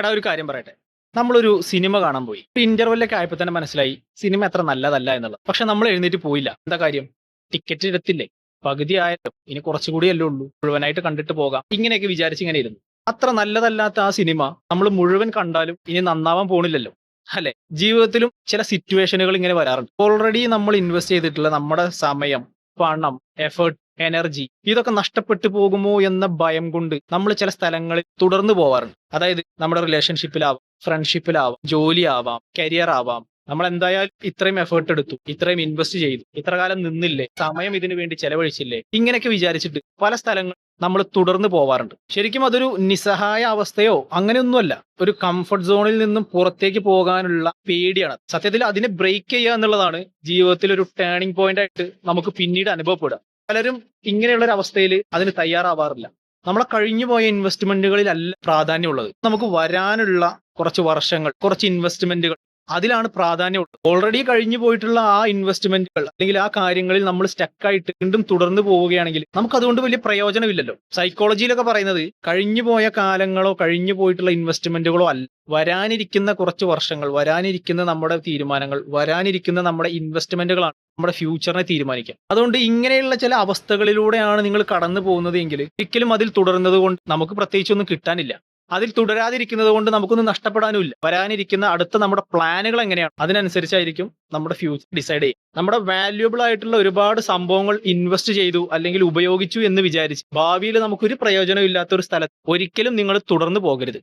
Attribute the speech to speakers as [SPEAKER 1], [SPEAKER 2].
[SPEAKER 1] എടാ ഒരു കാര്യം പറയട്ടെ. നമ്മളൊരു സിനിമ കാണാൻ പോയി. ഇന്റർവെല്ലൊക്കെ ആയപ്പോ തന്നെ മനസ്സിലായി സിനിമ അത്ര നല്ലതല്ല എന്നുള്ളത്. പക്ഷെ നമ്മൾ എഴുന്നേറ്റ് പോയില്ല. എന്താ കാര്യം? ടിക്കറ്റ് എടുത്തില്ലേ? പകുതി ആയല്ലോ. ഇനി കുറച്ചുകൂടിയല്ലേ ഉള്ളൂ. മുഴുവനായിട്ട് കണ്ടിട്ട് പോകാം. ഇങ്ങനെയൊക്കെ വിചാരിച്ച് ഇങ്ങനെ ഇരുന്നു. അത്ര നല്ലതല്ലാത്ത ആ സിനിമ നമ്മൾ മുഴുവൻ കണ്ടാലും ഇനി നന്നാവാൻ പോണില്ലല്ലോ. അല്ലെ? ജീവിതത്തിലും ചില സിറ്റുവേഷനുകൾ ഇങ്ങനെ വരാറുണ്ട്. ഓൾറെഡി നമ്മൾ ഇൻവെസ്റ്റ് ചെയ്തിട്ടുള്ള നമ്മുടെ സമയം, പണം, എഫേർട്ട്, എനർജി ഇതൊക്കെ നഷ്ടപ്പെട്ടു പോകുമോ എന്ന ഭയം കൊണ്ട് നമ്മൾ ചില സ്ഥലങ്ങളിൽ തുടർന്നു പോവാറുണ്ട്. അതായത് നമ്മുടെ റിലേഷൻഷിപ്പിലാവാം, ഫ്രണ്ട്ഷിപ്പിലാവാം, ജോലിയാവാം, കരിയർ ആവാം. നമ്മൾ എന്തായാലും ഇത്രയും എഫേർട്ട് എടുത്തു, ഇത്രയും ഇൻവെസ്റ്റ് ചെയ്തു, ഇത്ര കാലം നിന്നില്ലേ, സമയം ഇതിനു വേണ്ടി ചെലവഴിച്ചില്ലേ, ഇങ്ങനെയൊക്കെ വിചാരിച്ചിട്ട് പല സ്ഥലങ്ങൾ നമ്മൾ തുടർന്ന് പോവാറുണ്ട്. ശരിക്കും അതൊരു നിസ്സഹായ അവസ്ഥയോ അങ്ങനെയൊന്നുമല്ല. ഒരു കംഫർട്ട് സോണിൽ നിന്നും പുറത്തേക്ക് പോകാനുള്ള പേടിയാണ്. സത്യത്തിൽ അതിനെ ബ്രേക്ക് ചെയ്യുക എന്നുള്ളതാണ് ജീവിതത്തിൽ ഒരു ടേണിംഗ് പോയിന്റ് ആയിട്ട് നമുക്ക് പിന്നീട് അനുഭവപ്പെടുക. പലരും ഇങ്ങനെയുള്ള ഒരു അവസ്ഥയിൽ അതിന് തയ്യാറാവാറില്ല. നമ്മളെ കഴിഞ്ഞുപോയ ഇൻവെസ്റ്റ്മെന്റുകളിലല്ല പ്രാധാന്യമുള്ളത്. നമുക്ക് വരാനുള്ള കുറച്ച് വർഷങ്ങൾ, കുറച്ച് ഇൻവെസ്റ്റ്മെന്റുകൾ അതിലാണ് പ്രാധാന്യമുള്ളത്. ഓൾറെഡി കഴിഞ്ഞു പോയിട്ടുള്ള ആ ഇൻവെസ്റ്റ്മെന്റുകൾ അല്ലെങ്കിൽ ആ കാര്യങ്ങളിൽ നമ്മൾ സ്റ്റക്കായിട്ട് വീണ്ടും തുടർന്ന് പോവുകയാണെങ്കിൽ നമുക്ക് അതുകൊണ്ട് വലിയ പ്രയോജനമില്ലല്ലോ. സൈക്കോളജിയിലൊക്കെ പറയുന്നത് കഴിഞ്ഞു പോയ കാലങ്ങളോ കഴിഞ്ഞു പോയിട്ടുള്ള ഇൻവെസ്റ്റ്മെന്റുകളോ അല്ല, വരാനിരിക്കുന്ന കുറച്ച് വർഷങ്ങൾ, വരാനിരിക്കുന്ന നമ്മുടെ തീരുമാനങ്ങൾ, വരാനിരിക്കുന്ന നമ്മുടെ ഇൻവെസ്റ്റ്മെന്റുകളാണ് നമ്മുടെ ഫ്യൂച്ചറിനെ തീരുമാനിക്കുക. അതുകൊണ്ട് ഇങ്ങനെയുള്ള ചില അവസ്ഥകളിലൂടെയാണ് നിങ്ങൾ കടന്നു പോകുന്നത് എങ്കിൽ ഒരിക്കലും അതിൽ തുടരുന്നത് കൊണ്ട് നമുക്ക് പ്രത്യേകിച്ചൊന്നും കിട്ടാനില്ല. അതിൽ തുടരാതിരിക്കുന്നത് കൊണ്ട് നമുക്കൊന്നും നഷ്ടപ്പെടാനുമില്ല. വരാനിരിക്കുന്ന അടുത്ത നമ്മുടെ പ്ലാനുകൾ എങ്ങനെയാണ് അതിനനുസരിച്ചായിരിക്കും നമ്മുടെ ഫ്യൂച്ചർ ഡിസൈഡ് ചെയ്യും. നമ്മുടെ വാല്യുബിൾ ആയിട്ടുള്ള ഒരുപാട് സംഭവങ്ങൾ ഇൻവെസ്റ്റ് ചെയ്തു അല്ലെങ്കിൽ ഉപയോഗിച്ചു എന്ന് വിചാരിച്ച് ഭാവിയിൽ നമുക്കൊരു പ്രയോജനം ഇല്ലാത്ത ഒരു സ്ഥലത്ത് ഒരിക്കലും നിങ്ങൾ തുടർന്ന് പോകരുത്.